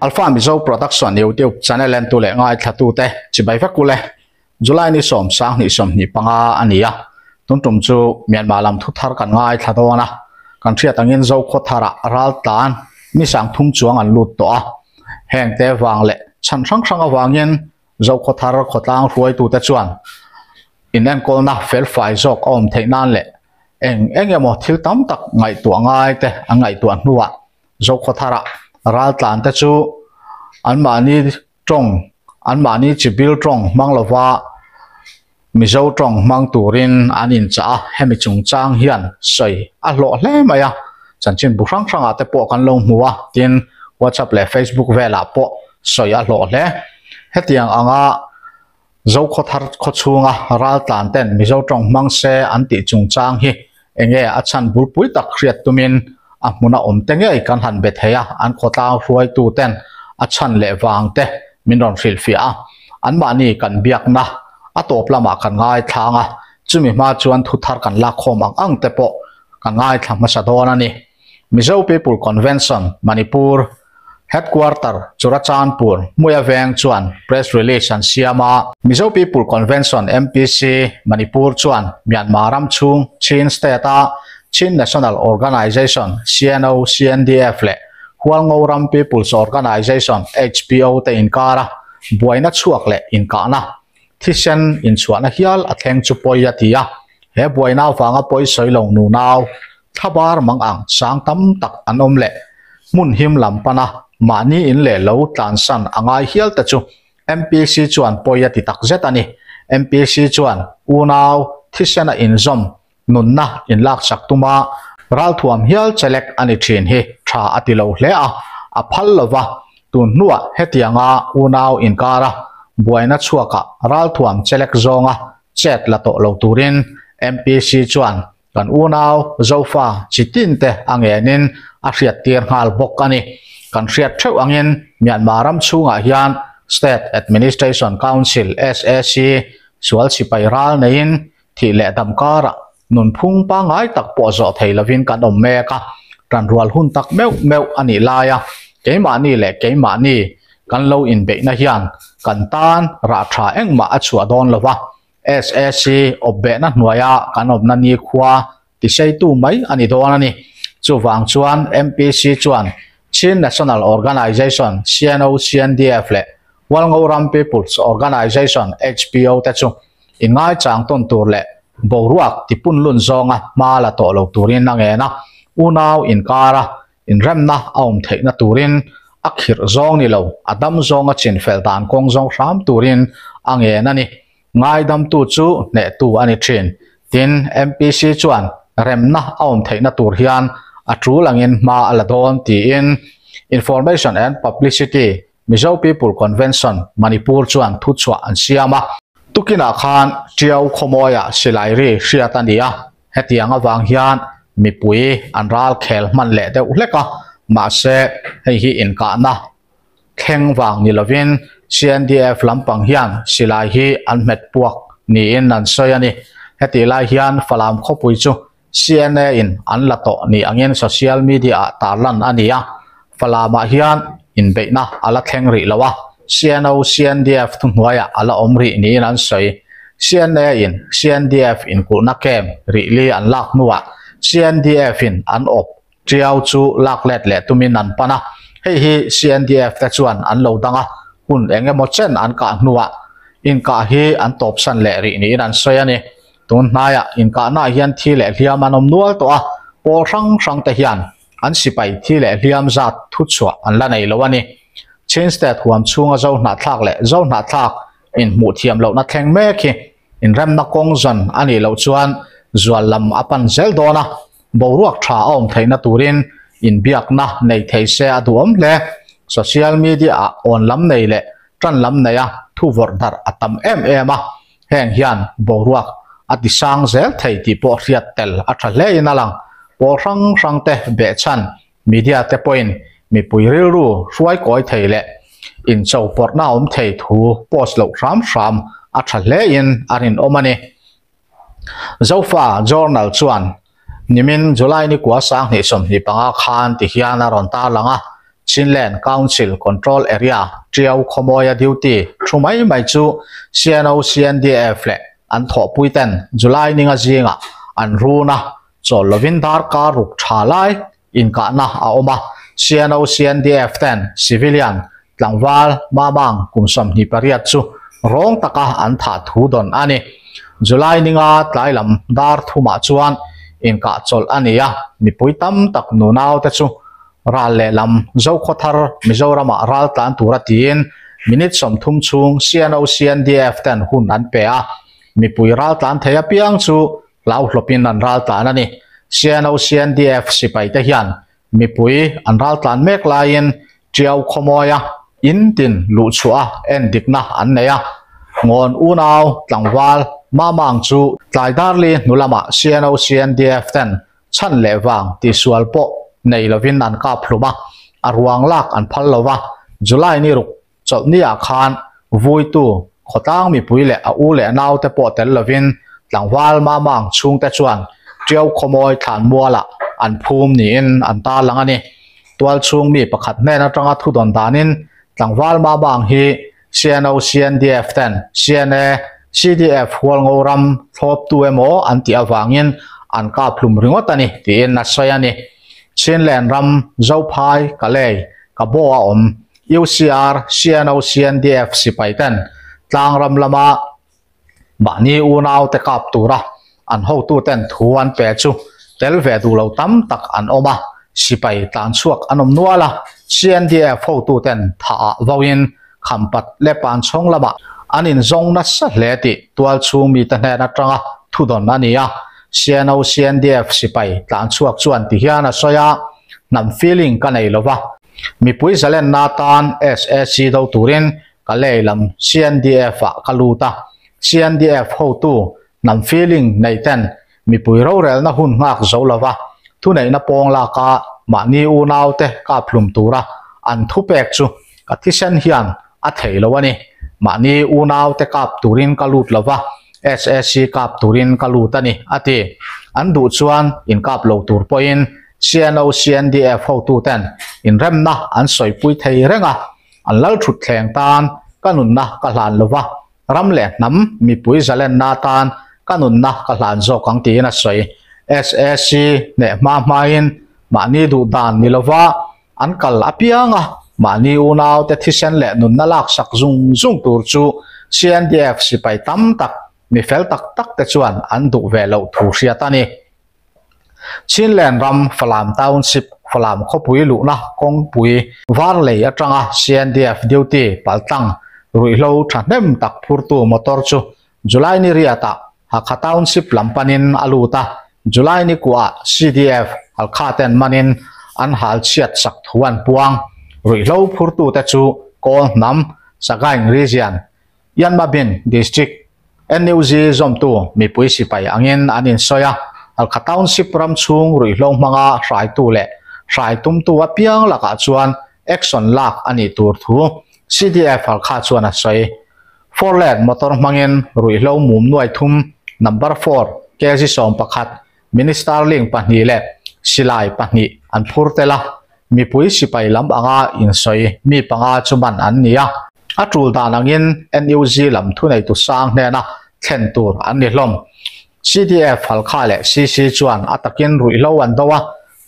Alpha Mizo Production YouTube channel and to le ngai thatu te chibai vakule July ni som sang ni som ni panga ania tuntum chu Myanmar lam thu thar kan ngai thadona kan thria tangin zo kho thara ral tan mi sang thung chuang an lut to a heng te wang le chan sang sang awangin zo kho thar kho tang ruai tu te chuan in en kol na fel fai jok om theinan le eng emo thil tam tak ngai tu ngai te angai tu nuwa zo kho thara ral tlan te chu anmani trong anmani chibil trong manglawa mizo trong mang turin anin cha hemi chung chang hian soi a lo hle maya chanchin burang sang ate po kan long muwa tin WhatsApp le Facebook vela po soi a lo hle hetiang anga zo kho thar kho chunga ral tlan ten mizo trong mang se anti chung chang hi enge achan burpui tak khriat tumin amuna omtenge kan han betheya an khota ruai tu ten achan le wang te minon filfia an mani kan biak na atop lama kan ngai thanga chumi ma chuan thu thar kan la khom ang te po kan ngai thang masadona ni Mizo People Convention Manipur Headquarter Churachandpur muya veng chuan press release an siama Mizo People Convention MPC Manipur chuan Myanmar ram chung Chin State Chin National Organization CNO CNDF le Hualngoram People's Organization HPO te inkara buaina chuak le inkana thisen in chuana hial atheng chu poya tia he buaina wanga poi soilong nu naw thabar mangang sang tam tak anom le mun him lampana mani in le lo tlan san angai hial ta chu MPC chuan poya ti tak zetani MPC chuan unaw thisena in zom nunna in lak saktuma ral thuam hial chelek ani thin hi tha atilo hle a phal lova tu nuwa hetianga unaw inkara buaina chuaka ral thuam chelek zonga chet la to lo turin MPC chuan kan unaw zofa chitin te angenin a hriat tir ngal bok ani kan hriat theu angin Myanmar ram chunga hian State Administration Council SAC sual sipai ral nein thi le damkara nun phung pa ngai tak po zo theilavin kan om meka ran rual hun tak meu ani laya keima ni le keima ni kan lo in be na hian kan tan ra tha engma achua don lova SAC obbe na hnuaya kan om na ni khwa ti sei tu mai ani don ani chu wang chuan MPC chuan Chin National Organization CNO CNDF le Hualngoram People's Organization HPO te chu ingai chang ton tur le boruak tipun lun zonga mala to lo turin nangena unaw inkara in remna aum theina turin akhir zong ni lo adam zonga chin feldan kong zong ram turin angena ni ngai dam tu chu ne tu ani thin tin MPC chuan remna aum theina tur hian atru langin ma aladon ti in Information and Publicity Mizo People Convention Manipur chuan thu chwa an siama tukina khan tiau khomoya silairi hriatania hetianga wang hian mipui anral khel man le de uleka ma se hi in ka na kheng wang ni lovin CNDF lampang hian silai hi an met puak ni in nan soyani heti lai hian falam khopui chu CNA in an lato ni angin social media tarlan ania falama hian in beina ala theng ri lawa CNO CNDF thunwaya ala omri ni nan soi CNA in CNDF in kuna kem ri li an lak nuwa CNDF in an op triau chu lak let le tumin an pana hi CNDF ta chuan an lo danga hun engemaw chen an ka nuwa in ka hi an top san le ri ni nan soi ani tun naya in ka na hian thi le hliam anom nual to a por sang te hian an sipai thi le hliam zat thu chwa an la nei lo ani Chin State huam chunga zo na thak le zo na thak in mu thiam lo na thleng me khi in rem na kong zon ani lo chuan zual lam apan zel dona boruak tha om theina turin in biak na nei thei se aduam le social media on lam nei le tran lam neya thu vor dar atam em a heng hian boruak ati sang zel thei ti po riat tel atha le in alang po sang te be chan media te point mi puiril ru ruai koi theile in chau porna om thei thu post lo ram a thale in arin omani zofa journal chuan nimin July ni kwa sang ni som ni panga khan ti hiana ron ta langa Chinland Council Control Area Triau Khomoya Duty Thumai mai chu CNO CNDF le an tho puiten July ninga zinga an runa chol lovin dar ka ruk thalai in ka na a oma CNO CNDF ten civilian tlangwal mamang kumsom ni pariat chu rong taka an tha thu don ani July ninga tlailam dar thuma chuan in ka chol ania mi puitam tak nunau te chu ral le lam zo khothar Mizorama ral tlan turatin minute som thum chung CNO CNDF ten hun an pe a mi pui ral tlan theya piang chu lau hlopin an ral tlan ani CNO CNDF sipai te hian mi pui an ral tlan mek lain triau khomoya in tin lu chua en dikna an neya ngon unau tlangwal mamang chu tlai darli nulama CNO CNDF ten chan lewang ti sualpo nei lovin an ka phluma arwang lak an phal lova July ni ruk chol ni a khan vui tu khotang mi pui le a u le nau te po tel lovin tlangwal mamang chung te chuan triau khomoi than muala an phum ni in an ta langani tual chung mi pakhat ne na tanga thu don danin tlangwal mamang hi CNO CNDF ten CNA CDF hual ngoram thlop tu emo an ti awangin an ka phlum ringot ani ti in na soyani Chinland ram zophai kalei kabo a om UCR CNO CNDF sipai ten tlang ram lama bani unau te kap tura an ho tu ten thuan pe chu tel ve du lo tam tak an oma sipai tan chuak anom nuala CNDF ho tu ten tha vawin khampat le pan chong lama anin zong na sa leti tual chu mi ta na tanga thu don ania CNO CNDF sipai tan chuak chuan ti hiana soya nam feeling ka nei lova mi pui zalen na tan SSC do turin ka leilam CNDF a kaluta CNDF ho tu nam feeling nei ten mi pui ro rel na hun ngak zo lova thu nei na pong la ka ma ni u nau te ka phlum tura an thu pek chu ka thisen hian a thei lowani ma ni u nau te kap turin kalut lova SSC kap turin kalutani ati an du chuan in kap lo tur poin CNO CNDF ho tu ten in remna an soi pui thei renga an lal thut thleng tan kanun na ka hlan lova ram le nam mi pui zalen na tan kanun na ka hlan zo kang ti na soi SSC ne ma main ma ni du dan ni lova an kal apianga ma ni unau te thisen le nun na lak sak zung zung tur chu CNDF sipai tam tak mi fel tak tak te chuan an du ve lo thu hria tani Chinland ram Falam Township Falam khopui lu na kong pui war lei atanga CNDF duty paltang ruilo thanem tak phurtu motor chu July ni riata Hakha Township lampanin aluta July ni kwa CDF alkhaten manin an hal chiat sak thuan puang ruilo phurtu te chu kol nam Sagaing region Yanmabin district NUG zomtu mi pui sipai angin anin soya Alkha Township ram chung ruilong manga rai tu le rai tum tu apiang laka chuan action lak ani tur thu CDF alkha chuan a soi Forland motor mangin ruilong mum nuai thum number 4 KG som pakhat minister ling pahni le silai pahni an phurtela mi pui sipai lam anga in soi mi panga chuman an nia atul dan angin NUG lam thu nei tu sang ne na thlen tur an ni hlom CDF halkha le CC chuan atakin ruilo an dawa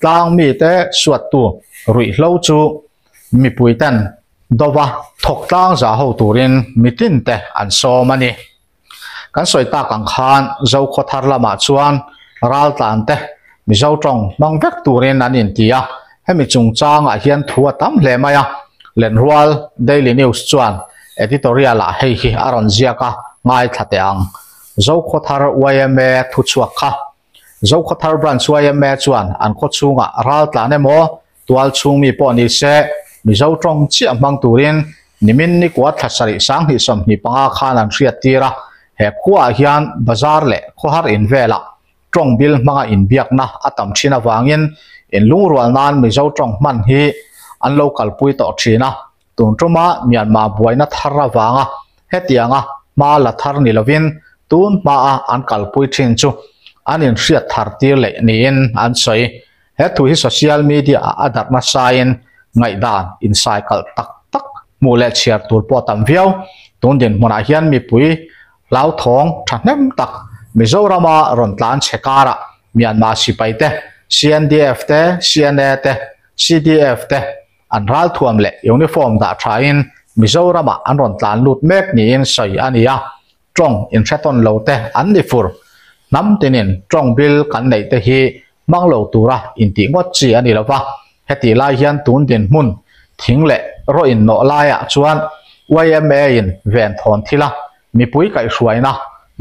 tlang mi te suat tu ruilo chu mi puiten dawa thok tlang za ho turin mitin te an so mani kan soita kang khan zo khothar lama chuan ral tlan te mi zo tong mangvek turin an in tia hemi chung chang a hian thua tam hle maya len rual daily news chuan editorial a hei hi aron ziaka ngai thateang zo khothar YMA thu chuak kha zo khothar branch YMA chuan an kho chunga ral tlan emo tual chung mi po ni se mi zo tong chi amang turin nimin ni kwa thasari sang hi som ni panga khan an riat tira he khuwa hian bazar le khohar in vela tong bil manga in biak na atam thina wangin in lungrual nan mi zo tong man hi an local pui to thina tungtuma Myanmar buaina tharra wanga hetianga ma la thar ni lovin tun ma an kalpui thin chu anin riat thar tir le niin an soi he thu hi social media adat na sain ngai dan in cycle tak tak mule chiar tur po tam viau tun din mona hian mi pui lau thong thanem tak Mizorama ron tlan chekara Myanmar sipai te CNDF te CNA te CDF te an ral thuam le uniform da thain Mizorama an ron tlan lut mek ni in soi ania trong in theton lo te an ni fur nam tinin trong bil kan nei te hi manglo tura in ti ngot chi ani lawa heti lai hian tun din mun thing le ro in no la ya chuan YMA in ven thon thila mi pui kai hruaina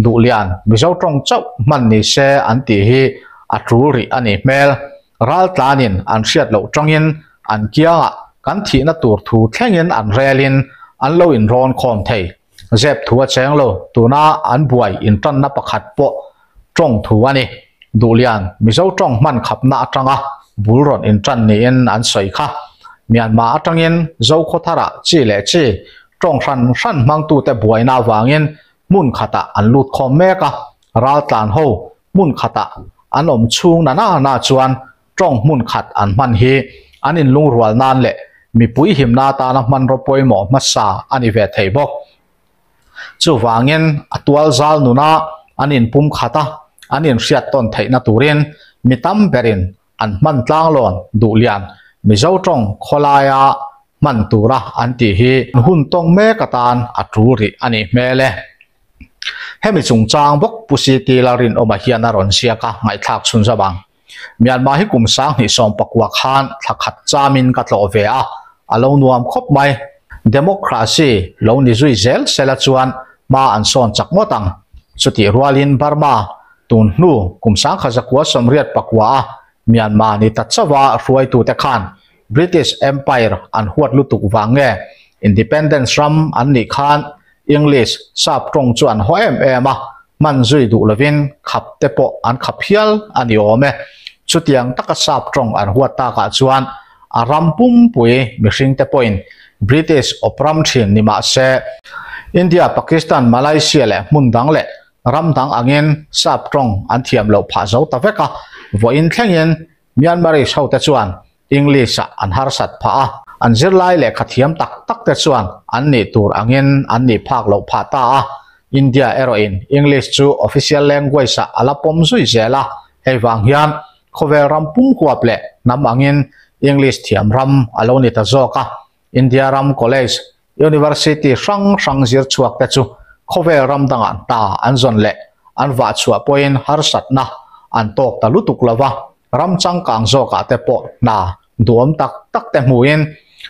du lian mizo trong chau man ni se an ti hi aturi ani mel ral tlanin an hriat lo tangin an kianga kan thi na tur thu thlengin an relin an lo in ron khom thei zep thua cheng lo tuna an buai in tan na pakhat po trong thu ani du lian mizo trong man khap na atanga bulron in tan ni in an soi kha Myanmar atangin zo khothara chi le chi trong ran mang tu te buai na wangin mun khata an lut khom meka ral tlan ho mun khata an om chung na chuan trong mun khat an man hi anin lung rual nan le mi pui him na ta na man ro poimo masa ani ve thei bok chu wangin atual zal nuna anin pum khata anin hriat ton thei na turin mitam berin an man tlang lon du lian mizo trong kholaya man tura an ti hi hun tong me katan aturi ani mele hemi chung chang bok pusi ti larin oma hian aron siaka ngai thak chun zawang Myanmar hi kum sang ni som pakwa khan thakhat chamin ka tlo ve a alo nuam khop mai democracy lo ni zui zel sela chuan ma an son chak motang chuti rualin Burma tun nu kum sang khazakwa somriat pakwa a Myanmar ni tatchawa ruai tu te khan British Empire an huat lutuk wange independence ram an ni khan English sap trong chuan hoem ema man zui du lovin khap te po an khap hial ani ome chutiang taka sap trong an huat ta ka chuan aram pum pui mihring te point British opram thin ni ma se India Pakistan Malaysia le mundang le ramdang angin sap trong an thiam lo pha zo ta veka voin thlengin Myanmar ri sau te chuan English an harsat pha an zirlai le khathiam tak tak te chuan an ni tur angin an ni phak lo pha ta India eroin English chu official language sa alapom zui zela hewang hian khovel ram pum huap le nam angin English thiam ram aloni ta zoka India Ram College University sang zir chuak te chu khovel ram danga ta an zon le an wa chua point harsat na an tok ta lutuk lawa ram chang kang zoka te po na duam tak tak te muin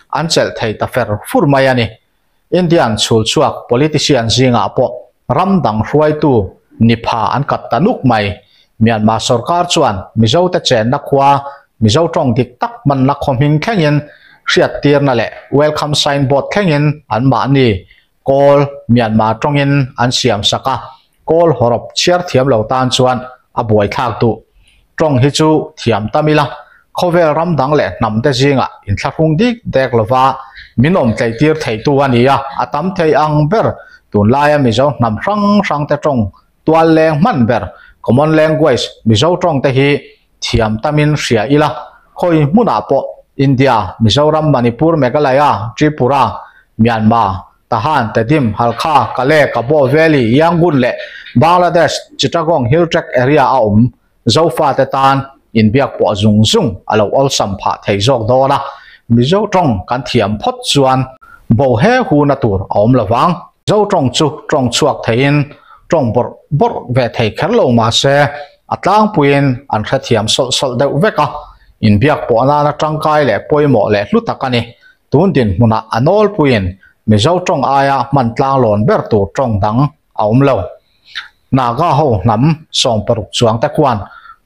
an chel thei ta fer fur mayani Indian chul chuak politician zinga po ramdang hruai tu nipha an kat tanuk mai Myanmar sarkar chuan mizo te chen na khwa mizo tong dik tak man na khoming khengin hriat tir na le welcome signboard khengin an ma ni kol Myanmar tongin an siam saka kol horop chiar thiam lo tan chuan a buai thak tu tong hi chu thiam tamila khovel ramdang le namte zinga in thlahung dik dek lova minom tlei tir thei tu ania atam thei ang ber tun laia mizo nam rang te tong tual leng man ber common language mizo tong te hi thiam tamin hria ila khoi muna po India Mizoram Manipur Meghalaya Tripura Myanmar Tahan Tedim Halkha Kale Kabo Valley Yangon le Bangladesh Chittagong Hill Track area zofa te tan in biak po zung alo ol sampha thei jok dona mizo tong kan thiam phot chuan bo he hu na tur om lawang zo tong chu tong chuak thein tong bor ve thei kherlo ma se atlang puin an kha thiam sol deuh veka in biak po na tangkai le poimo le hlutakani tun din muna anol puin mizo tong aya man tlang lon ber tu tong dang om lo naga ho nam som paruk chuang ta kwan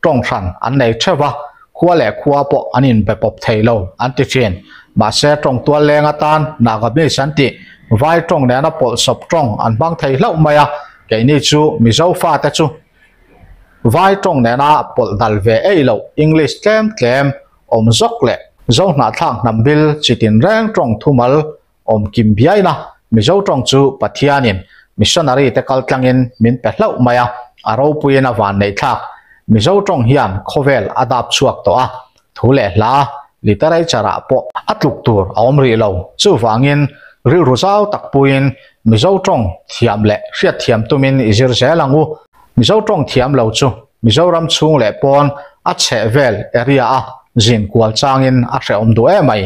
tong than an nei thewa khua le khua po anin pe pop thailo anti chen ma se tong tua lenga tan naga be santi vai tong ne na pol sop tong an bang thei lau maya ke ni chu mizo fa ta chu vai tong ne na pol dal ve ei lo English tlem om zok le zo na thang nam bil chitin reng tong thumal om kim biai na mizo tong chu pathianin missionary te kal tlangin min pe lau maya aro puina van nei thak mizo tong hian khovel adap chuak to a thule la literai chara po atluk tur aom ri lo chu wangin ril ruzau takpuin mizo tong thiam le hriat thiam tumin izir zelangu mizo tong thiam lo chu mizoram chung le pon a che vel area a zin kwal changin a hreom du emai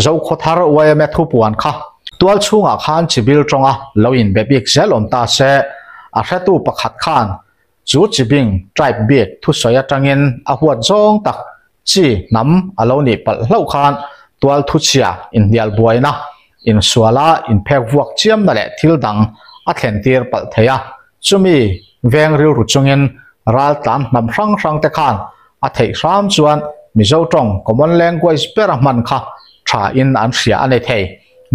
zo khothar wayame thupuan kha tual chunga khan chibil tonga loin bebik zelom ta se a hretu pakhat khan chu chibing tribe bek thu soya tangin a huat zong tak chi nam aloni pal hlau khan tual thu chia in dial buaina in suala in phek vuak chiam na le thil dang a thlen tir pal theya chumi veng ril ru chungin ral tan nam hrang hrang te khan a thei ram chuan mizo tong common language peraman kha tha in an hria ane thei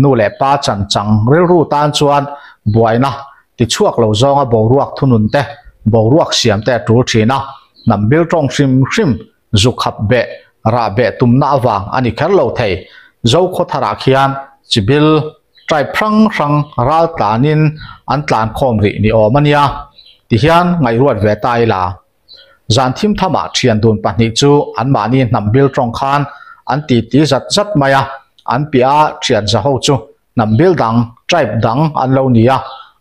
nu le pa chan chang ril ru tan chuan buaina ti chuak lo zonga boruak thunun te boruak siam te tur thina nam bil tong hrim hrim zukhap be ra be tumna awang ani kherlo thei zo khothara khian chibil trai phrang phrang ral tanin an tlan khom ri ni omania ti hian ngai ruat ve tai la zan thim thama thian dun pahnih chu an mani nam bil tong khan an ti zat zat maya an pia thian za ho chu nam bil dang tribe dang an lo nia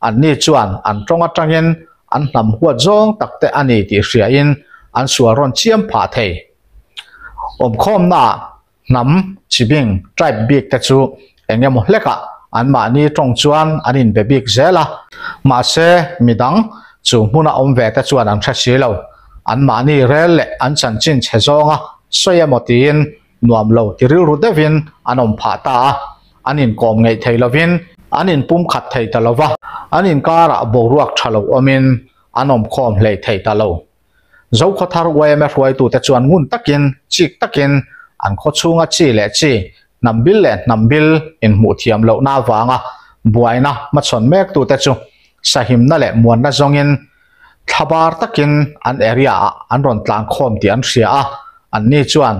an ni chuan an tonga tangin an nam huat zong takte ani ti hria in an suaron chiam pha thei om khom na nam chibing tribe big ta chu engem hleka an mani tong chuan anin be big zela ma se midang chu huna om ve ta chuan an thasi lo an mani rel le an chan chin chezonga soya motin nuam lo tiril ru devin anom pha ta anin kom ngei theilovin anin pum khat thei talova anin kara boruak thalo amin anom khom hlei thei talo zo khothar wayame hruai tu te chuan ngun takin chik takin an kho chunga chi le chi nambil le nambil in mu thiam lo na wanga buaina ma chon mek tu te chu sahim na le muan na zongin thabar takin an area an ron tlang khom ti an hria a an ni chuan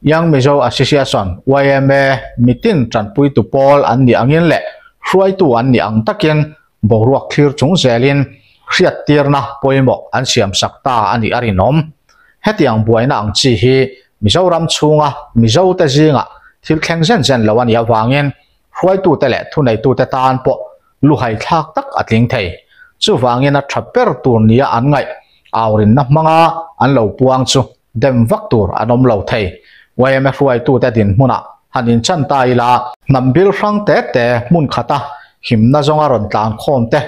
yang mizo association wayame mitin tranpui tu pol an ni angin le hruai tu an ni ang takin boruak thlir chung zelin hriat tirna poimo an siam sakta ani arinom hetiang buaina ang chi hi mizoram chunga mizo te zinga thil thleng zen zen lo ani awangin hruai tu te le thunei tu te tan po lu hai thak tak atling thei chu wangin a thaper tur nia an ngai awrin na manga an lo puang chu dem vak tur anom lo thei wayame hruai tu te din hmuna hanin chan ta ila nambil hrang te te mun khata himna zonga ron tlang khom te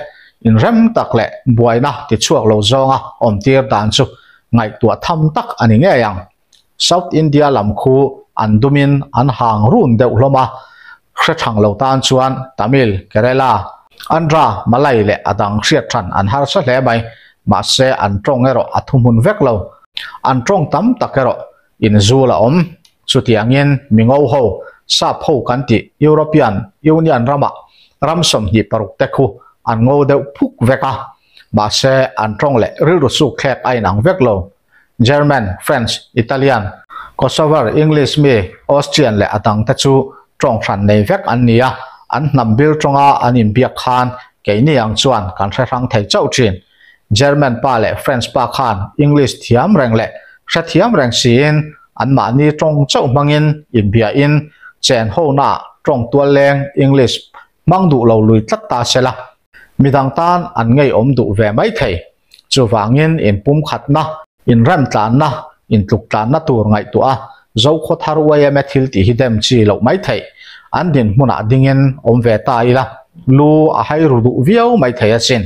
in rem tak le buaina ti chuak lo zonga om tir dan chu ngai tua tham tak ani nge yang South India lam khu andumin an hang run deuh hloma hre thang lo tan chuan Tamil Kerala Andhra Malay le adang hriat than an har sa hle mai ma se an tong ero athumun vek lo an tong tam takero in zula om chutiangin mingau ho sa pho kan ti European Union rama ramsom hi paruk te khu an ngo deuh phuk veka ma se an tong le ril ru su khlek ai nang vek lo German French Italian Kosovar English me Austrian le atang ta chu tong than nei vek an nia an nambil tonga anin biak khan keini ang chuan kan rang thei chau thin German pa le French pa khan English thiam reng le hra thiam reng sin an mani tong chau mangin in bia in chen ho na tong tual leng English mang du lo lui tlat ta sela midang tan an ngei om du ve mai thei chu wangin in pum khat na in ram tlan na in tluk tlan na tur ngai tu a zo khothar wayame thil ti hidem chi lo mai thei an din hmuna dingin om ve ta ila lu a hai ru du viau mai thei a chin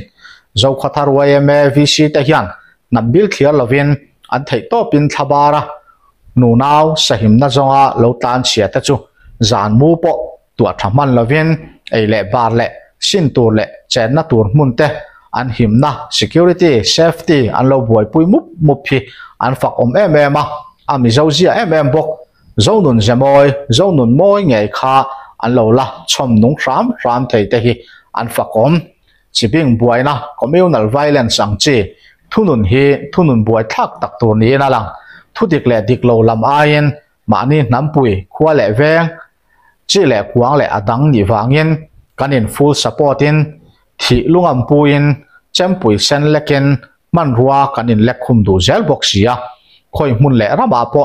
zo khothar wayame vc te hian nambil khiar lovin an thei to pin thabara nu naw sahim na zonga lo tlan chia ta chu zan mu po tua thaman lovin ei le bar le sin tur le chen na tur mun te an himna security safety an lo buai pui mup phi an fak om em ami zo zia em bok zo nun jamoi zo nun moi ngei kha an lo la chom nung ram thei te hi an fak om chibing buaina communal violence ang chi thunun buai thak tak tur ni na lang thu dik le dik lo lam ain mani nampui khwa le veng chi le kuang le adang ni wangin kanin full support in thi lungam puin champui sen leken man ruwa kanin lekhum du zel boxia khoi mun le rama po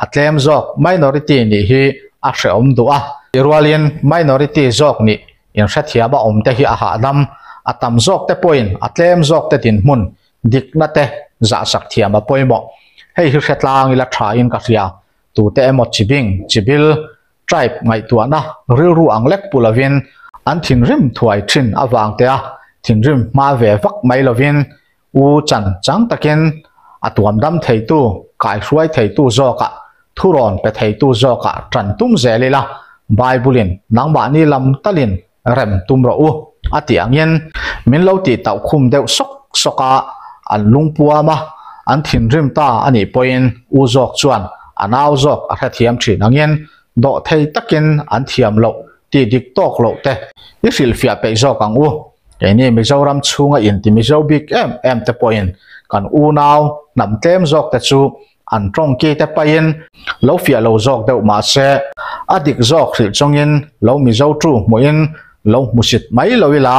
atlem zok minority ni hi a hreom du a irwalin minority zok ni in hrethiam a om te hi a ha dam atam zok te point atlem zok te tin mun dikna te za sak thiam a poimo hei hi hretlang ila tha in ka ria tu te emo chibing chibil tribe ngai tuana ril ru anglek pulavin an thin rim thuai thin awang te a thin rim ma ve vak mai lovin u chan chang takin atuam dam thei tu kai hruai thei tu zoka thuron pe thei tu zoka tran tum zelila bible nang ba ni lam talin rem tum ro u ati angin min lo ti tau khum deuh sok soka an lungpua ma an thin rim ta ani point u zok chuan anaw zok a hrathiam thin angin do thei takin an thiam lo ti dik tok lo te i fil fia pe zok ang u ni mizoram chunga in ti mizo big em te point kan u naw nam tlem zok te chu an trong ki te pain lo fia lo zok deuh ma se adik zok hril chongin lo mizo tu moin lo musit mai lo ila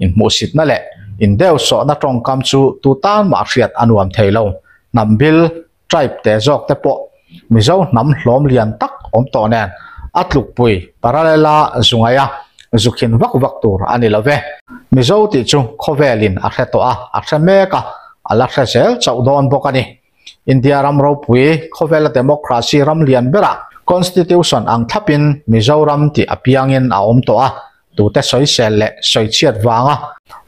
in musit na le in deuh so na trong kam chu tu tan ma hriat anuam theilo nambil tribe te zok te po mizo nam hlom lian tak om to nen atluk pui paralela zungaya zukhin vak vak tur ani love mizo ti chu khovelin a hreto a hrameka ala hresel chaudon bokani india ram ro pui khovela democracy ram lian bera constitution ang thapin mizoram ti apiangin a om to a tu te soi sel le soi chiat wanga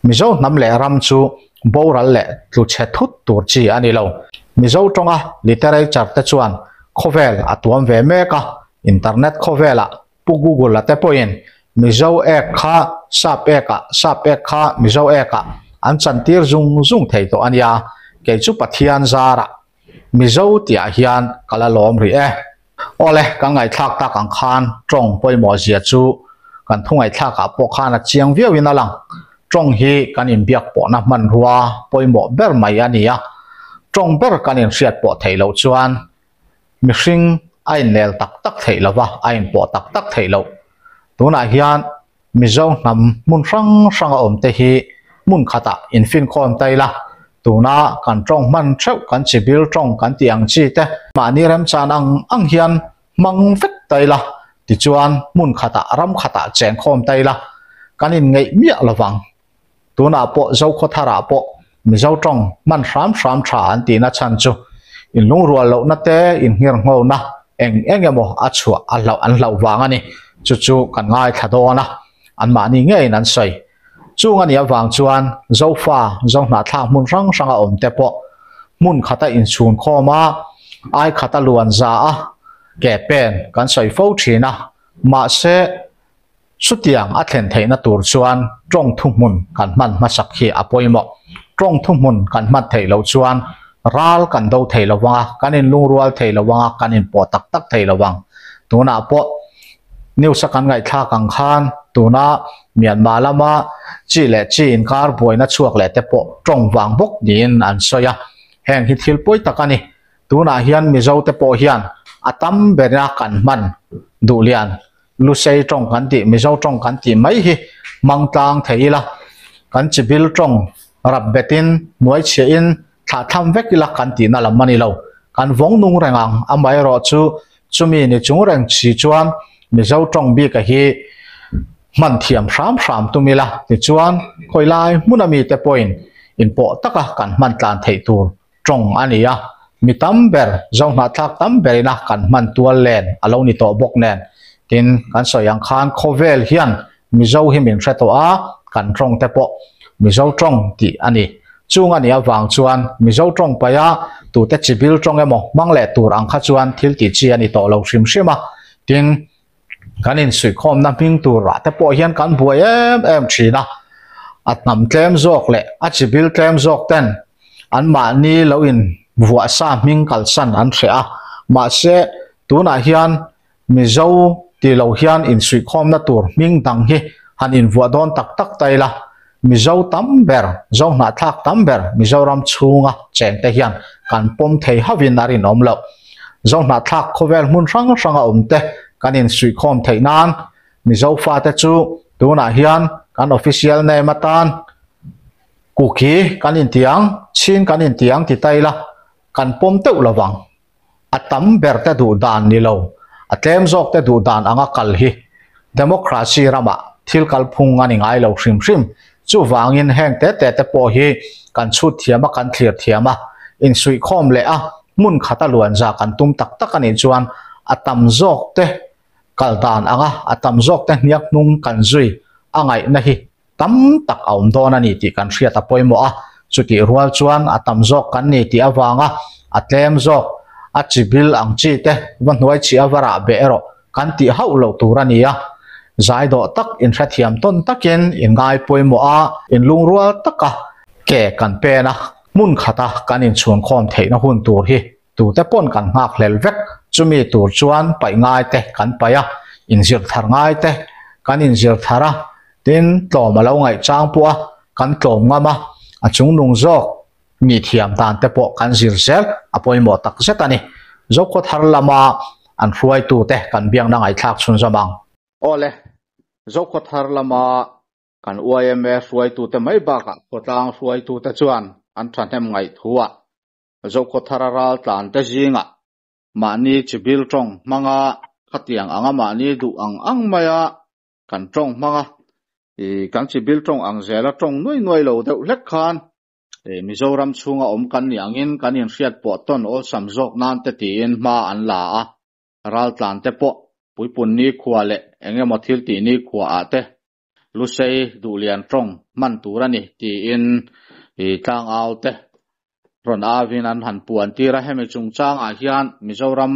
mizo nam le ram chu boral le tlu che thut tur chi ani lo mizo tonga literature te chuan khovel atuam ve meka internet khovela pu google ate poin mizo ek kha sap ek kha mizo eka an chantir zung zung thei to ania ke chu pathian zara mizo tia hian kala lom ri e ole ka ngai thak ta kang khan trong poimo zia chu kan thungai thak a po khana chiang viau in alang trong hi kan in biak po na man ruwa poimo ber mai ania trong ber kan in riat po theilo chuan mihring ain lel tak tak theilawa ain po tak tak theilo tuna hian mizo nam mun rang om te hi mun khata infin khom taila tuna kan trong man theu kan chibil trong kan tiang chi te mani ram chan ang hian mang vet taila ti chuan mun khata ram khata cheng khom taila kanin ngei mia lawang tuna po zo kho thara po mizo trong man ram tha an ti na chan chu in lung rual lo na te in ngir ngo na eng emo achua an lau wang ani chu chu kan ngai thadona an ma ni nge nan sai chung ani awang chuan zo fa zo na tha mun rang a om te po mun khata in chun khoma ai khata luan za a ke pen kan soi fo thina ma se sutiang a thlen theina tur chuan trong thum mun kan man ma sak hi apoimo trong thum mun kan mat theilo chuan ral kan do theilo wanga kanin lung rual theilo wanga kanin po tak tak theilo wang tuna po new sakan ngai tha kang khan tuna Myanmar lama chi le chi in kar boina chuak le te po trong wang bok din an soya heng hi thil poi takani tuna hian mizo te po hian atam berna kan man du lian lu sei trong kan ti mizo trong kan ti mai hi mangtang theila kan chibil trong rab betin muai che in tha tham vekila kan ti na lamani lo kan vong nung rengang amai ro chu chumi ni chung reng chi chuan mizo trong bi ka hi man thiam ram tumila ti chuan khoilai munami te point in po taka kan man tlan thei tur trong ania mitam ber zong na thak tam berina kan man tual len alo ni to bok nen tin kan soyang khan khovel hian mizo hi min hreto a kan trong te po mizo trong ti ani chung ania wang chuan mizo trong paya tu te chibil trong emo mangle tur ang kha chuan thil ti chi ani to lo hrim hrima tin kanin sui khom na ping tur ra te po hian kan buai em thina at nam tlem zok le a chibil tlem zok ten an ma ni lo in vua sa ming kal san an thea ma se tuna hian mizo ti lo hian in sui khom na tur ming dang hi han in vua don tak tak taila mizo tamber zo na thak tamber mizoram chunga cheng te hian kan pom thei havin arin omlo zo na thak khovel mun rang om te kanin sui khom thei nan mizo fa te chu tuna hian kan official name atan kuki kanin tiang chin kanin tiang ti taila kan pom teu lawang atam berte du dan ni lo atlem zok te du dan anga kal hi democracy rama thil kal phung ani ngai lo hrim hrim chu wangin heng te po hi kan chut thiama kan thlir thiama in sui khom le a mun khata luan za kan tum tak tak ani chuan atam zok te kal dan anga atam zok te niak nung kan zui angai na hi tam tak aum don ani ti kan hriat a poimo a chuti rual chuan atam zok kan ni ti awanga atlem zok achibil ang chi te vanhuai chi awara be ero kan ti hau lo turania zai do tak in thathiam ton takin in ngai poimo a in lung rual taka ke kan pe na mun khata kan in chun khom theina hun tur hi tu te pon kan ngak hlel vek chumi tur chuan pai ngai te kan paya in zir thar ngai te kan in zir thara tin tlom alo ngai chang pu a kan tlom ngama achung nung zok mi thiam dan te po kan zir sel apoimo tak zetani zokko thar lama an hruai tu te kan biang na ngai thak chun zamang ole zokko thar lama kan uime hruai tu te mai ba ka potang hruai tu te chuan an thanem ngai thuwa zokko thararal tlan te zinga mani chibil tong manga khatiang anga mani du ang maya kan tong manga kan chibil tong ang zela tong noi lo deuh lek khan Mizoram chunga om kan niangin kan in hriat po ton ol samjok nan te tin ma an la a ral tlan te po puipun ni khuale enge mothil ti ni khua ate lusei du lian tong man turani ti in tlang autte ron avin an han puan tira hemi chungchang a hian Mizoram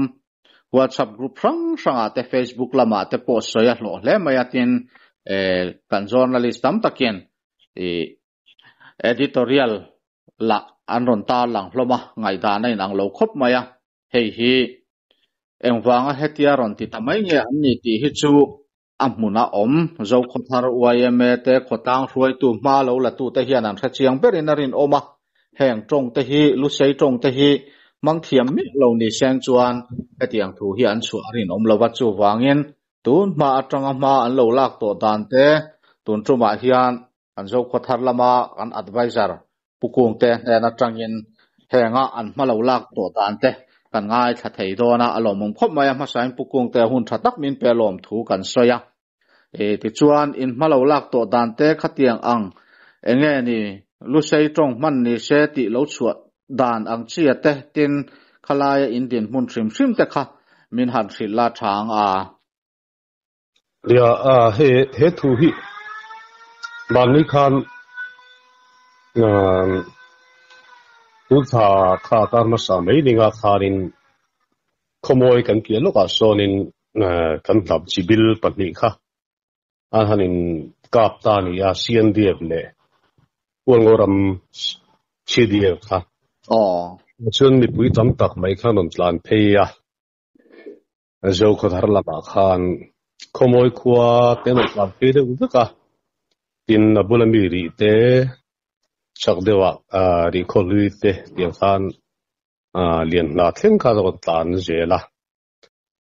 WhatsApp group rang ate Facebook lama te po soya lo hle mayatin kan journalist tam takin editorial la anron ta lang hloma ngai da nai nang lo khop maya hei hi engwanga hetia ron ti tamai nge an ni ti hi chu amuna om zo khothar uime te khotang hruai tu ma lo la tu te hian an tha chiang berin arin oma heng tong te hi lu sei tong te hi mang thiam mi lo ni seng chuan etiang thu hi an chu arin om lo wa chu wangin tun ma atanga ma an lo lak to dan te tun tuma hian an zo khothar lama an advisor pukung te na tangin henga an malo lak to dan te kan ngai tha thei dona alomum khop maya ma sain pukung te hun thatak min pelom thu kan soya ti chuan in malo lak to dan te khatiang ang enge ni lu sei tong man ni se ti lo chuat dan ang chia te tin khalaya indian mun trim te kha min han thil la thang a ya he thu hi man ni khan tu tha tar ma sa mai ninga kharin khomoi kan kia loka sonin kan tab chibil patni kha an hanin kap ta ni ya CNDF le Wangoram CDF kha chun mi pui tam tak mai khan on tlan phe ya zo ko thar la ba khan khomoi khuwa te no tlan phe de u ka tin bulami ri te chak dewa ri kholui te tiang khan lian na thlen kha ro tlan zela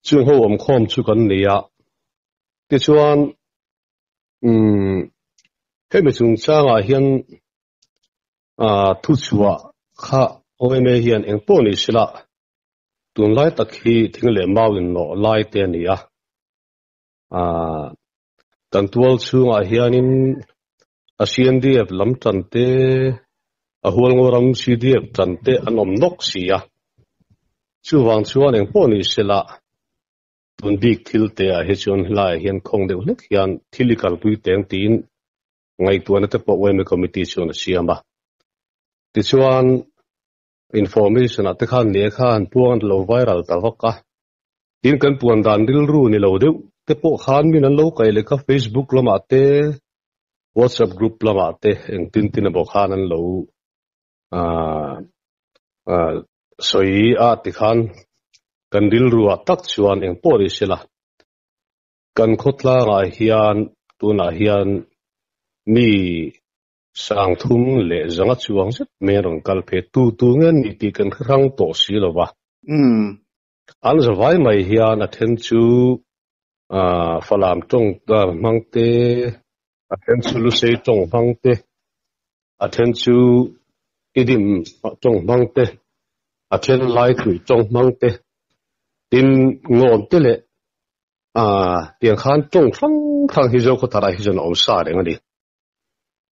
chung ho om khom chu kan nia ti chuan he me chung changa hian thu chuwa kha ome hian engpo ni sila tun lai takhi thingle mawin no lai te nia kan tual chunga hianin CNDF lam tante Wangoram CDF tante anom nok sia chuwang chuan engpo ni sila tun big thil te a he chon lai hian khong deuh lek hian thilikal pui teng tin ngai tuana te po weme committee chon siama ti chuan information at khan ne khan puan lo viral ta waka tin kan puan dan dil ru ni lo deuh te po khan min an lo kai le ka Facebook lama te WhatsApp group lama te eng tin bo khan an lo soi a ti khan kan dil ruwa tak chuan eng pori sila kan khotla nga hian tuna hian mi sang thum le zanga chuang set merong kalphe tu ngen ni ti kan rang to silowa an zawai mai hian athen chu falam tong da mangte athen chu lu sei tong mangte athen chu idim tong mangte athen lai thui tong mangte tin ngon te le tiang khan tong thang hi zo ko tara hi jon om sa re ngani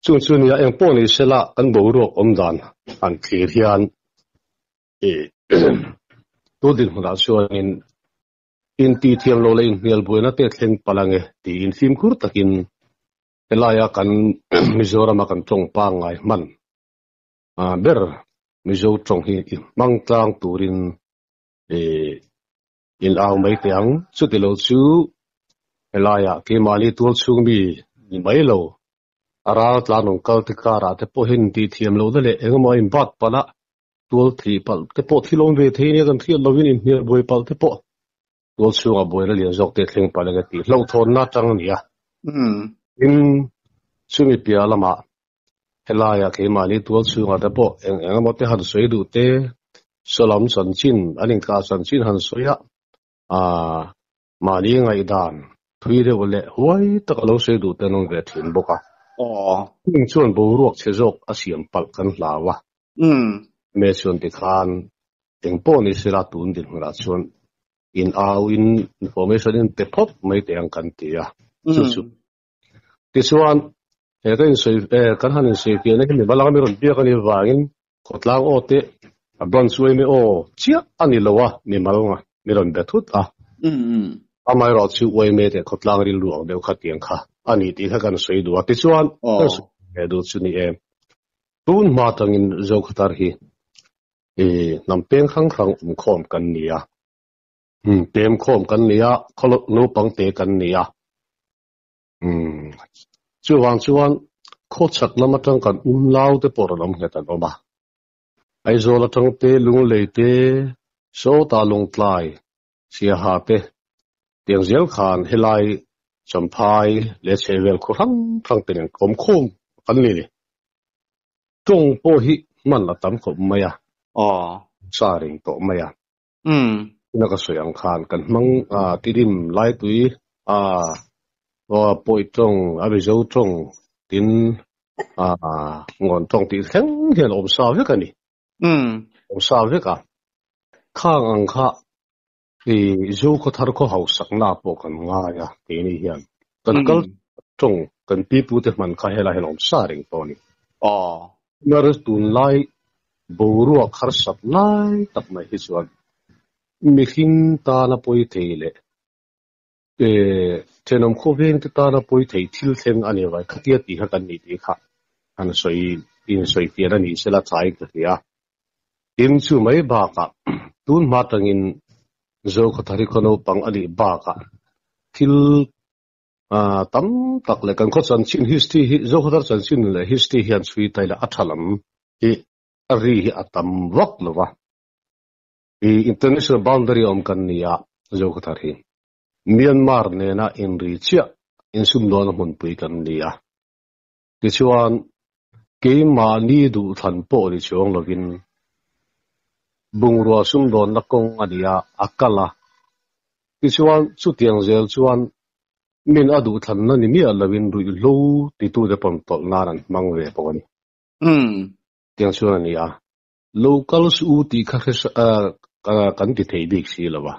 chung ya eng po ni sela kan bo ro om dan an clear hian e to din hula chuan in ti thiam lo le in hmel buina te thleng palange ti in sim khur takin elaya kan Mizoram kan tong pa ngai man ber Mizo tong hi mang tlang turin in aw mai tiang chu ti lo chu elaya ke mali tul chung mi ni mai lo ara tla nong kal te kara te po hin ti thiam lo de le engmo in bat pala tul thi pal te po thilong ve the ni kan thiam lo in hmel boi pal te po tul chu a boi la lian jok te thleng palange ti lo thon na tang nia in sumi pia lama helaya ke mali tual chunga te po eng mo te han soi du te solam san chin aning ka san chin han soya mali ngai dan thui re wole huai tak lo sei du te nong ve thin boka ning chuan bo ruak che jok a siam pal kan hlawa me chuan ti khan eng po ni sira tun din ra chuan in in information in te phop mai te ang kan ti ya chu ti chuan kan soi kan han soi pia na kan bala mi ron pia kan wangin khotlang o te abron suai me o chia ani lowa ni malnga mi ron bethut amai ro chu wai me te khotlang ri lu de khatiang kha ani ti kha kan soi du ti chuan e du chu ni tun ma tangin zo khatar hi nam peng khang khom kan nia tem khom kan nia kholo no pang te kan nia chuan kho chak lama tang kan lao te por lam he tan oma ai zo la tang te lung le te so ta lung tlai sia ha te tiang zel khan helai champhai le chevel kho thang te kom khom kan ni ni tong po hi man la tam ko maya sa ring to maya na ka soyang khan kan mang tirim lai tui poi tong abi zo tong tin ngon tong ti kheng hian om sa ve ka ni om sa ve ka khang ang kha zo ko thar ko hau sak na po kan nga ya ti ni hian kan kal tong kan pi pu te man kha hela hen om sa ring to ni nar tun lai bo ruwa khar sap lai tak mai hi chuan mi khin ta na poi theile tenom kho veng te ta na poi thei thil thleng ani vai khatia ti ha kan ni ti kha an soi ti ra ni sela chai ka ya tin chu mai ba ka tun ma tangin zo kha thari khono pang ani ba ka thil tam tak le kan kho chan chin history hi zo kha chan chin le history hian chui tai la athalam hi ari hi atam wak lova international boundary om kan nia zo kha thari Myanmar ne na in richa in sumdon hun pui kan nia ti chuan ke ma ni du than po ri chong lovin bungro sumdon na kong ania akala ti chuan chu tiang zel chuan min adu than na ni mi lovin ru lo ti tu de pon tol na ran mang ve po ni tiang chuan ania local su ti kha kan ti thei bik si lawa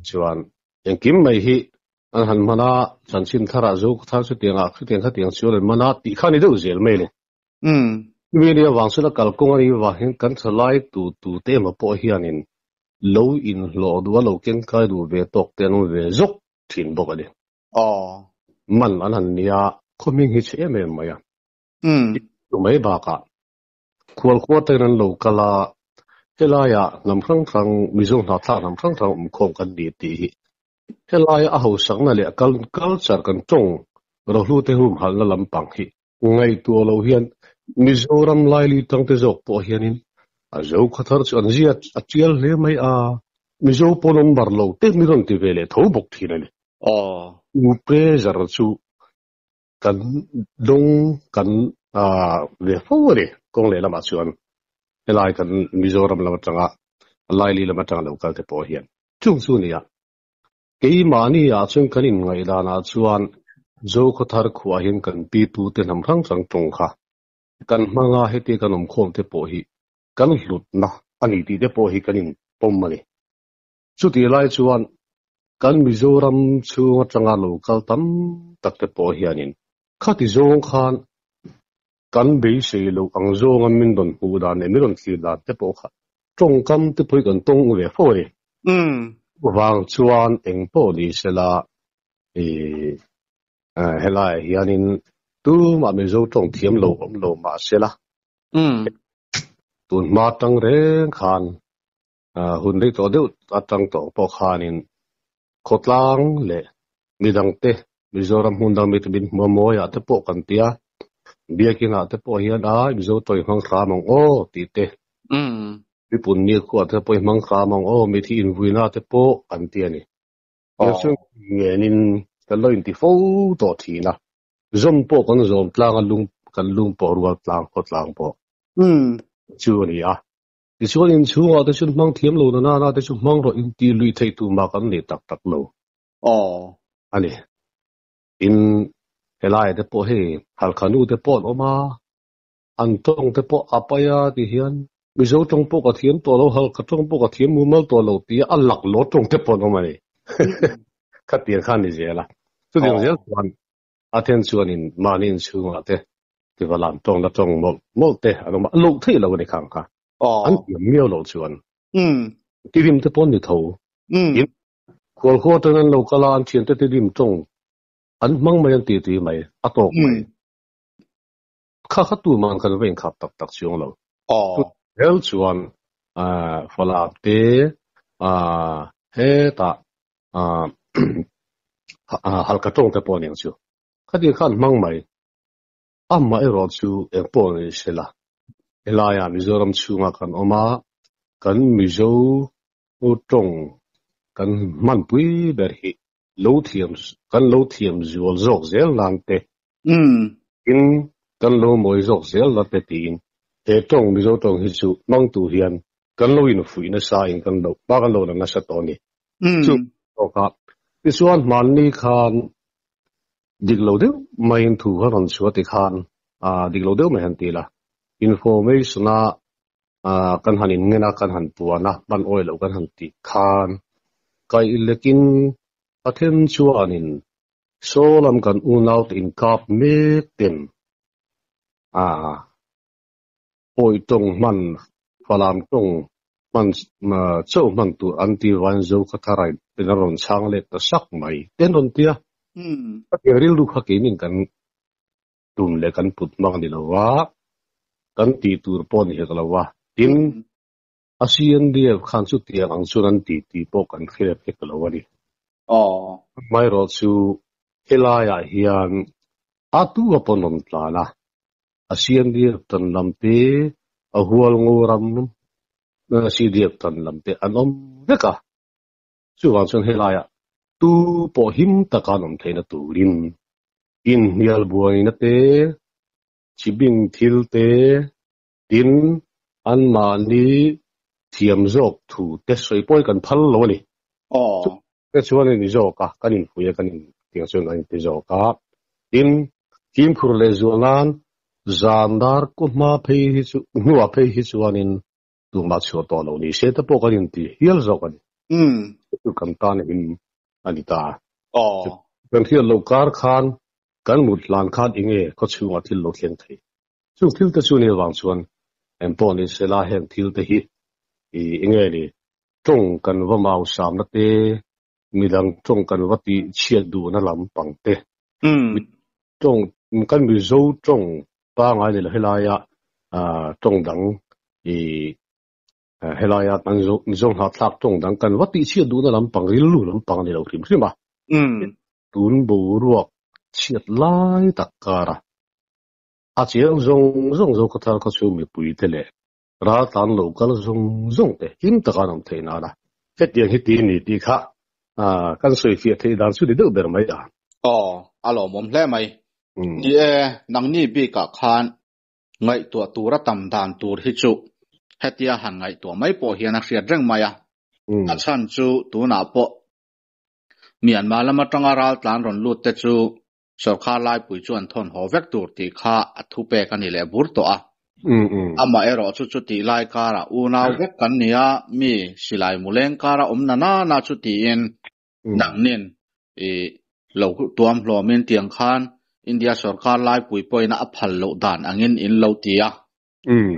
chuan yang kim mai hi an han mana chanchin thara zo tha chu tiang chu le mana ti khani de zel mai le media wangsula kalkong ani wa hin kan thlai tu te ma po hianin lo in lo du lo ken kai du ve tok te no ve zok thin bok ani man an han nia khoming hi che me maya tu mai ba ka khwal ko te ran lo kala helaya nam thang mizong na tha nam thang khom kan di ti helai a ho sang na le culture kan tong ro hlu te hum hal na lampang hi ngai tu lo hian Mizoram lai li tang te jok po hianin a zo khathar chu an zia a tial le mai Mizo polom bar lo te mi ron ti vele tho bok thina ni u pressure chu kan dong kan ve fore kong le lama chuan helai kan Mizoram lama tanga lai li lama tanga lo kal te po hian chung chu nia kei mani a chung kanin ngai dana chuan zo khathar khuwa hin kan pi tu te nam rang chang tong kha kan manga heti kan khom te po hi kan hlut na ani ti te po hi kanin pom mani chu ti lai chuan kan Mizoram chunga tanga local tam tak te po hianin khati zong khan kan be se lo ang zong am min don hu dan ne min don thli dan te po kha tong kam te poi kan tong le foi wang chuan eng po ni sela e helai hianin tu ma me zo tong thiam lo om lo ma sela tun ma tang re khan hun dei to deuh atang to po khanin khotlang le midang te Mizoram hundang mit bin mo ya te po kan tia biakina te po hian a mizo toi hang khamang o ti te mi pun ni ko te po hang khamang o mi thi in vuina te po kan tia ni so ngenin ka loin ti fo to thi na zom po kan zom tlang lung po rual tlang khotlang po chu ni a ti chuan in chu a te chun mang thiam lo na te chu mang ro in ti lui thei tu ma kan ni tak tak lo ani in helai te po he halkhanu te po oma antong te po apaya ti hian mizo tong po ka thiam to lo hal ka tong po ka thiam mu mal to lo ti alak lo tong te po oma ni khatian khan ni zela chu ding zel chuan athen chuan in manin chunga te ti valam tong la tong mol te anoma lo thei lo ni khang kha an miao lo chuan ti rim te po ni tho in khol kho tan lo kala an thian te rim tong an mang mai an ti mai atok mai kha tu man kan ven khap tak chiong lo hel chuan falak te he ta halkatong te po ning chu khadi khan mang mai amma e ro chu e po ni sela elaya Mizoram chunga kan oma kan mizo utong kan man pui ber hi kan lo thiam zual zok zel nan te in kan lo moi zok zel la te tin te tong mizo tong hi chu mang tu hian kan lo in fui na sa in kan lo ba kan lo na sa to ni chu to ka ti chuan man ni khan dik lo de mai in thu han chu ti khan dik lo de mai han ti la information na kan hanin ngena kan han puana ban oil lo kan han ti khan kai ilekin athen chuanin solam kan unaut in kap mek tem oi tong man falam tong man chau man tu anti wan zo khatharai penaron changle ta sak mai tenon tia ril du khakenin kan tum le kan put mang ni lawa kan ti tur pon he lawa tin asian dia khan chu tia ang churan ti po kan khire pek lawa ni mai ro chu helaya hian atu aponom tlala asian dia tan lamte ahual ngoram si dia tan lamte anom veka chu wan chon helaya tu po him takanom theina turin in hial buaina te chibing thil te tin an mani thiam zok thu te soi poi kan phal lo ni ke chuan ni zo ka kanin huya kanin tiang chuan an ti zo ka in kim khur le zuanan zandar ku ma phei hi chu nuwa phei hi chuanin tu ma chu to lo ni se ta po kanin ti hial zo kan tu kam ta ne in anita kan hial lo kar khan kan mut lan khan inge ko chunga thil lo thleng thei chu thil ta chu ni wang chuan em po ni sela hen thil te hi inge ni tong kan va mau sam na te midang tong kan wati chiat du na lam pang te tong kan mi zo tong pa ngai le helaya tong dang helaya tan zo ha thak tong dang kan wati chiat du na lam pang ril lu lam pang ni lo thim thima tun bu ruak chiat lai takara a chiang zong zo ka thar ka chu mi pui te le ra tan lo kal zong te him takanam theina la hetiang hiti ni ti kha kan soi fi thei dan su de ber mai da alo mom hle mai ni nang ni bi ka khan ngai to tura tam dan tur hi chu hetia han ngai to mai po hian a hriat reng mai a chan chu tu na po Myanmar lama tanga ral tlan ron lut te chu sarkar lai pui chuan thon ho vek tur ti kha athu pe kan ile bur to ama ero chu ti lai kara unaw vek kan nia mi silai muleng kara na na chu ti in nang nin lo tuam hlomin tiang khan India sarkar lai pui poina aphal lo dan angin in lo tia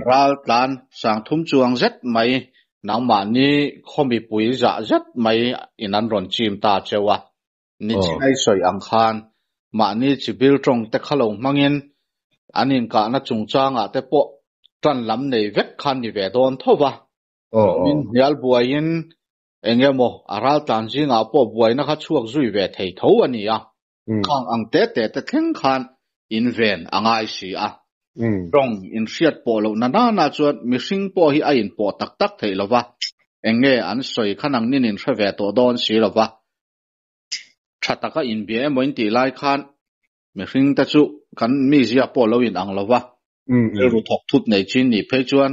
ral tlan sang thum chuang zet mai nang ma ni khomi pui za zet mai inan ron chim ta chewa ni chingai soi ang khan ma ni chibil tong te khalo mangin anin ka na chungchanga te po tran lam nei vek khan ni ve don thowa min hial buain engemo aral tan jinga po buaina kha chuak zui ve thei tho ania khang ang te thleng khan in ven angai si a rong in riat po lo na na chuan mihring po hi a in po tak tak thei lova enge an soi khanang nin in hre ve to don si lova thataka in bia moin ti lai khan mihring ta chu kan mi zia po lo in ang lova ru thok thut nei chin ni phei chuan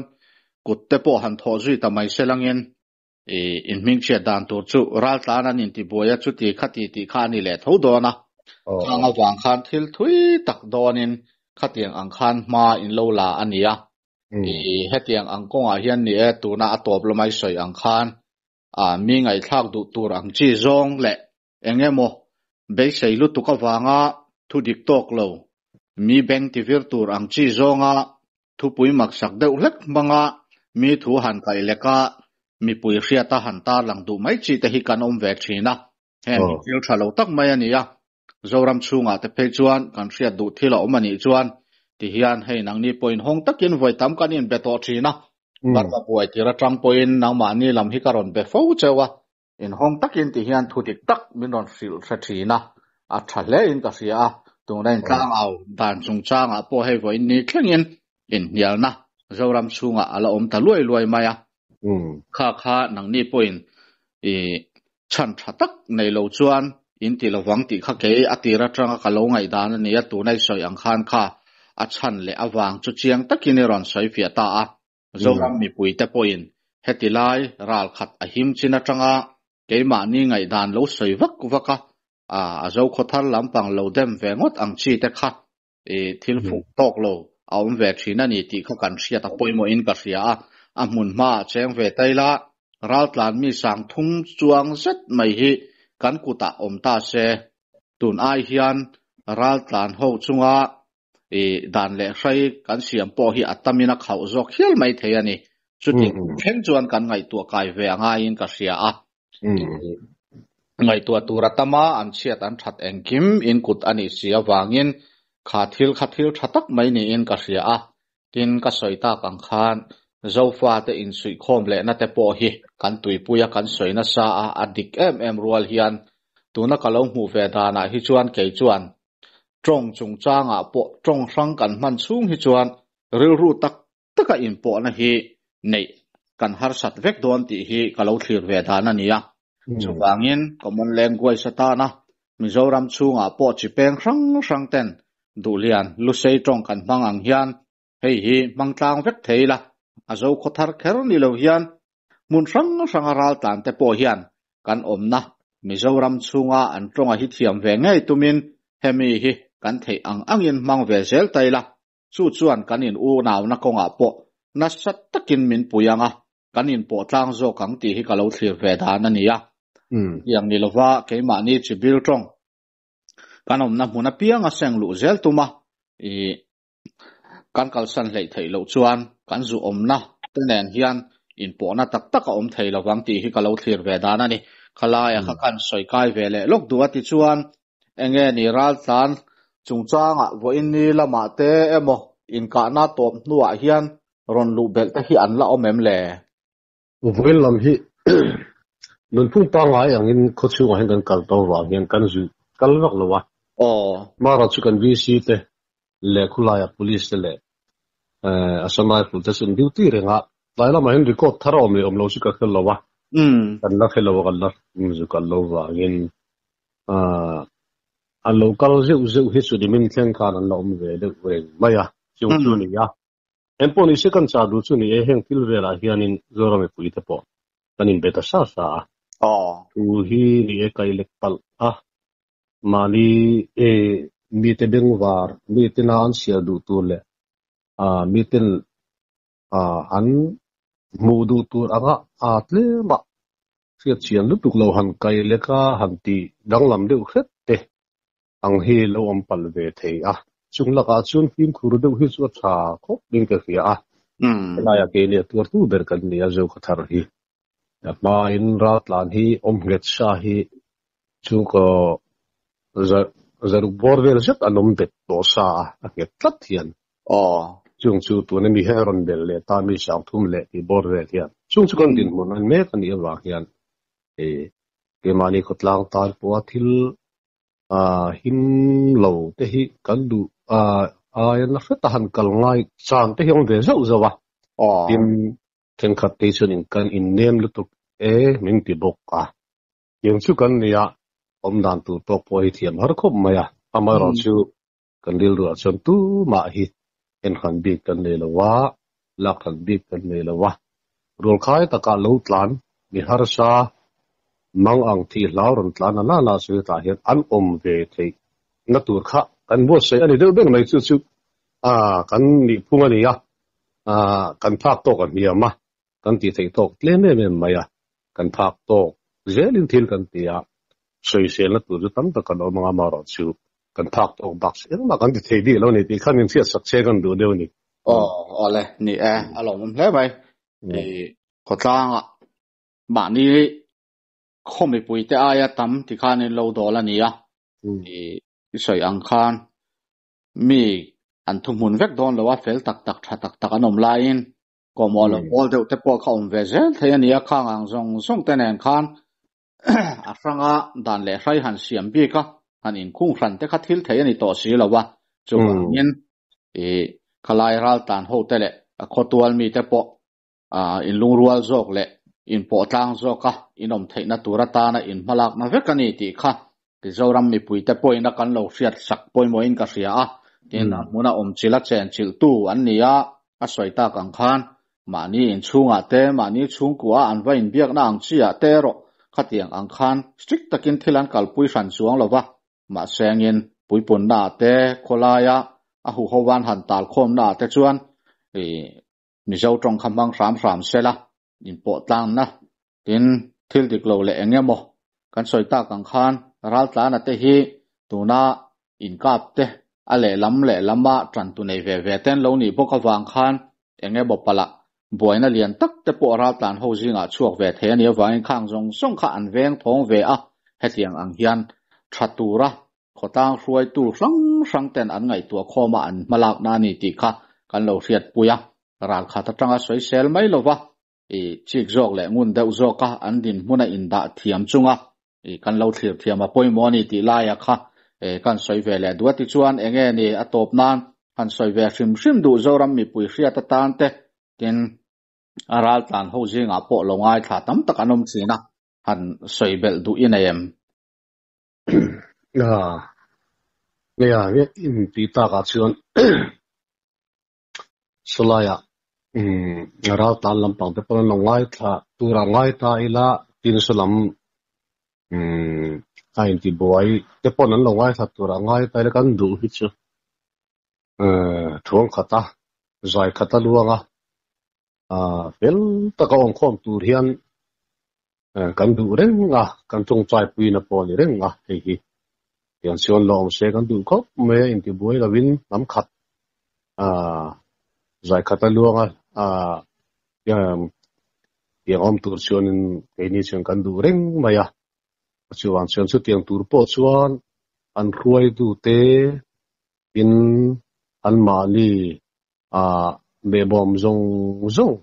kut te po han tho zui ta mai selangin in ming che dan tur chu ral tan an in ti boya chu ti khati ti kha ni le tho do na anga wang khan thil thui tak donin khatiang ang khan ma in lo la ania hetiang ang konga hian ni e tu na atop lo mai soi ang khan mi ngai thak du tur ang chi zong le engemo be sei lu tu ka wanga thu dik tok lo mi beng ti vir tur ang chi zonga thu pui mak sak deuh hlek manga mi thu han kai leka mi pui hria ta han ta lang du mai chi te hi kan om vek thina hem fil thalo tak mai ania zoram chunga te pe chuan kan hria du thila omani chuan ti hian hei nang ni point hong takin voi tam kan in beto thina barka poi tira tang point nang ma ni lam hi karon be fo chewa in hong takin ti hian thu dik tak min ron fil sa thina a thale in ka sia tungren tlang au dan chung changa po hei voi ni thlengin in hialna zoram chunga ala om ta luai maya kha nang ni point chan thatak nei lo chuan in ti lawang ti kha ke atira tanga ka lo ngai dan ni atu nai soi ang khan kha a chan le awang chu chiang takin ron soi fia ta a zoram mi pui te point hetilai ral khat a him china tanga ke ma ni ngai dan lo soi vaka a zo khothar lampang lo dem vengot ang chi te kha thil fu tok lo aum ve thina ni ti kha kan ria ta poimo in ka ria a mun ma cheng ve taila ral tlan mi sang thum chuang zet mai hi kan kuta om ta se tun ai hian ral tlan ho chunga dan le hrai kan siam po hi atamina khau zok hial mai the ani chuti theng chuan kan ngai tu kai ve anga in ka ria a ngai tu turatama an chiat an that engkim in kut ani sia wangin khathil thatak mai ni in ka ria a tin ka soita kang khan zofa te in sui khom le na te po hi kan tuipuya kan soina sa a adik em rual hian tuna kalong mu ve dana hi chuan ke chuan trong chung changa po trong sang kan man chung hi chuan ril ru tak taka in po na hi nei kan har sat vek don ti hi kalo thlir ve dana nia chuwangin common language satana mizoram chunga po chi peng sang ten dulian lu sei trong kan mangang hian hei hi mangtlang vek theila azo khothar kher ni lo hian mun sang ral tan te po hian kan omna mizoram chunga an tronga hi thiam ve ngai tumin hemi hi kan thei angin mang ve zel taila chu chuan kan in u naw na konga po na sat takin min puyanga kan in po tlang zo kang ti hi kalo thlir ve dan ania yang ni lova ke ma ni chibil tong kan omna huna pianga seng lu zel tuma kan kalsan lei thei lo chuan kan zu omna tenen hian in po na tak tak om thei lawang ti hi kalo thlir ve dan ani khalaya kha kan soi kai ve le lok duwa ti chuan enge ni ral tlan chungchanga vo in ni lama te emo in ka na top nuwa hian ron lu bel te hi an la omem le voin lam hi nun phung pa ngai angin khochu wa hen kal to wa hian kan zu kal wak lo wa mara chu kan vc te le khulaya police te le asamai fu te sun duty renga laila ma hen record tharo me om lo chu ka khel lo wa kan la khel lo wa la zu kal lo wa ngin a local zeu hi chu dimin thleng kan an lo om ve de we maya chu chu ni ya en poni se kan cha du chu ni e heng til vela hianin zora me pui te po kanin beta sa tu hi ni e kai lek pal mali mi te beng war mi te na an sia du tu le mi ten an mudu tur anga atle ma sia chian lu tuk lo han kai leka han ti danglam deuh khet te ang hi lo om pal ve thei a chung laka chun phim khur deuh hi chu tha khop ding ka khia a la ya ke le tur tu ber kan ni a zo khathar hi ma in rat lan hi om het sha hi chu ko zaruk bor vel zet anom bet to sa a ke tlat hian chung chu tu na mi heron bel le ta mi sang thum le ti bor vel hian chung chu kan din mon an me kan i wa hian ke mani khotlang tar po thil him lo te hi kan du yan la feta han kal ngai chang te hiong ve zo zo wa tim ten khat te chuan in kan in nem lu tuk min ti bok ka yang chu kan nia om dan tu to po hi thiam har khop maya ama ro chu kan dil ru chon tu ma hi en khan bi kan le lawa la khan bi kan le lawa rol khai ta ka lo tlan mi har sa mang ang thi lau ron tlan na la su ta hian an om ve thei na tur kha kan bo se ani deuh beng mai chu chu kan ni phung ani ya kan phak to kan hi ma kan ti thei tok tle me me maya kan phak to zelin thil kan ti ya soi se na tur tam ta kan o manga ma ro chu kan phak to box en ma kan ti thei di lo ni ti khan in sia sak che kan du deu ni le ni alo mum hle bai ko tlang ma ni khomi pui te aya tam ti khan in lo do la ni a soi ang khan mi an thum hun vek don lo wa fel tak tak tha tak tak anom lain ko mo lo bol deuh te po kha om ve zel thei ani a khang ang zong te nen khan a franga dan le hrai han siam bi ka han in khung hran te kha thil thei ani to si lo wa chu nin khalai ral tan ho te le a khotual mi te po in lungrual zok le in po tlang zoka inom theina turata na in malak na vekani ti kha ti zoram mi pui te poina kan lo hriat sak poi mo in ka hria a tin na muna om chila chen chil tu an nia a soita kang khan mani in chunga te mani chungkua an va in biak na ang chia te ro khatiang ang khan strict takin thilan kal pui hran chuang lova ma sengin pui pun na te kholaya a hu howan han tal khom na te chuan mi zo tong khamang ram sela in po tlang na tin thil dik lo le engemo kan soita kang khan ral tla na te hi tuna in kap te ale lama tran tu nei ve ten lo ni boka wang khan enge bo pala boina lian tak te po ral tlan ho jinga chuak ve the ni wang khang jong song kha an veng thong ve a hetiang ang hian thatura khotang hruai tu sang ten an ngai tua khoma an malak na ni ti kha kan lo hriat puya ral kha ta tanga soi sel mai lova chik zok le ngun deuh zoka an din muna in da thiam chunga kan lo thlir thiam a poimo ni ti la ya kha kan soi ve le duati chuan enge ni atop nan kan soi ve hrim du zoram mi pui hria ta tan te tin aral tan ho jinga po longai tha tam tak anom china han soi bel du inayem nge in ti ta ka chuan solaya ral tan lampang te pon longai tha tura ngai ta ila tin salam kain ti boy te pon an longai tha tura ngai ta le kan du hi chu thuang khata zai khata luanga fel ta ka ong khom tur hian kan du renga kan chung chai pui na pon renga hi yan sion long se kan du khop me in ti boy la win lam khat zai khata luanga yang om tur chuan in ini chuan kan du reng maya chuan chu tiang tur po chuan an ruai du te in an mali me bom zong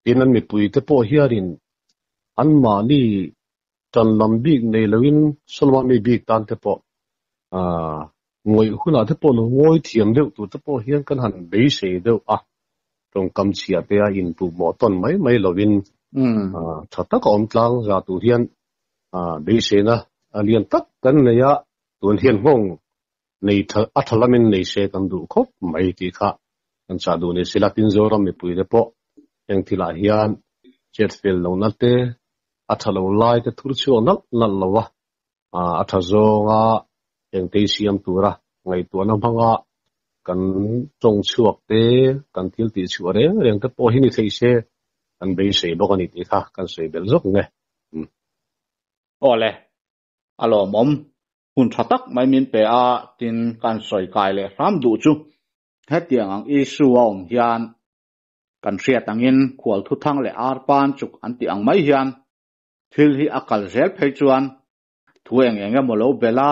in an mi pui te po hiarin an mali tan lam big nei lawin solma mi big tan te po ngoi huna te po no ngoi thiam deuh tu te po hian kan han bei se deuh trong kam chia te in pu mo ton mai lovin thata ka om tlang za tu hian bei se na alian tak kan leya tun hian hong nei athalamin nei se kan du khop mai ti kha kan cha du ne sila tin zoram mi pui de po eng thila hian chet fel lo na te athalo lai te thur chu nal lawa athazonga eng te siam tura ngai tu na banga kan trong chuak te kan thil ti chu reng te po hi ni thei se kan be se bo kan ni ti kha kan se bel zok nge ole alo mom hun thatak mai min pe a tin kan soi kai le ram du chu hetiang ang isu om hian kan ria tangin khwal thu thang le ar pan chuk an ti ang mai hian thil hi akal zel phei chuan thueng enge molo bela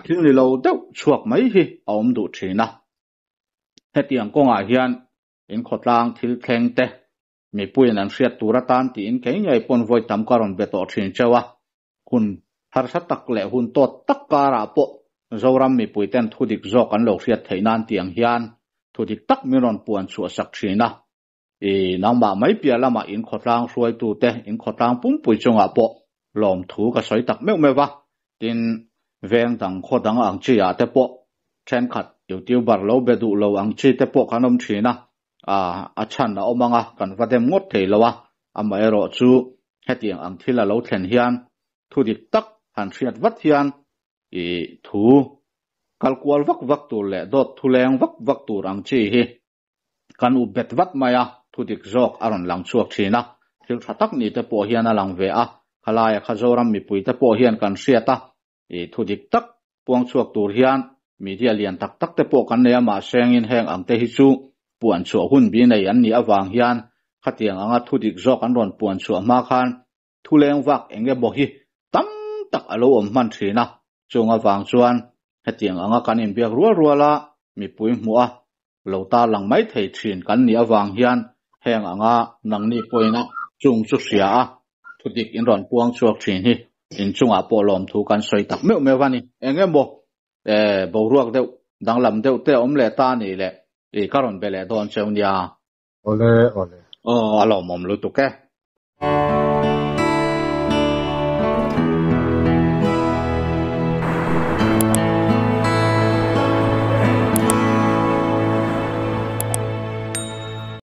thil ni lo deuh chuak mai hi aum du thina hetiang konga hian in khotlang thil thleng te mi puin an riat tura tan ti in kei ngai pon voi tam karon beto thin chawa hun har sa tak le hun to tak kara po zoram mi puiten thudik zok an lo riat theinan tiang hian thudik tak miron puan chu sak thina nangma mai pia lama in khotlang ruai tu te in khotlang pum pui chunga po lom thu ka soi tak meu mewa tin veng dang khodang ang chi ya te po chen khat youtuber lo bedu lo ang chi te po kanom thina a chan na omanga kan vadem ngot theilowa ama ero chu hetiang ang thila lo thlen hian thudik tak han riat wat hian thu kalkwal vak tur le dot thuleng vak tur ang chi hi kan u bet wat maya thudik zok aron lang chuak thina thil thatak ni te po hian alang ve a khalaya khazoram mi pui te po hian kan riata thudik tak puang chuak tur hian media lian tak te po kan ne ma sengin heng ang te hi chu puan chu hun bi nei an ni awang hian khatiang anga thudik zok an ron puan chu ma khan thuleng wak enge bo hi tam tak alo om man thina chunga wang chuan hetiang anga kan in biak ruala mi pui hmu'a lo ta lang mai thei thin kan ni awang hian heng anga nang ni poina chung chu sia a thudik in ron puang chuak thin hi in chunga po lom thu kan soi tak meu mewani enge bo bo ruak deuh danglam deuh te om le ta ni le karon bele don cheunia ole alo mom lu tu ke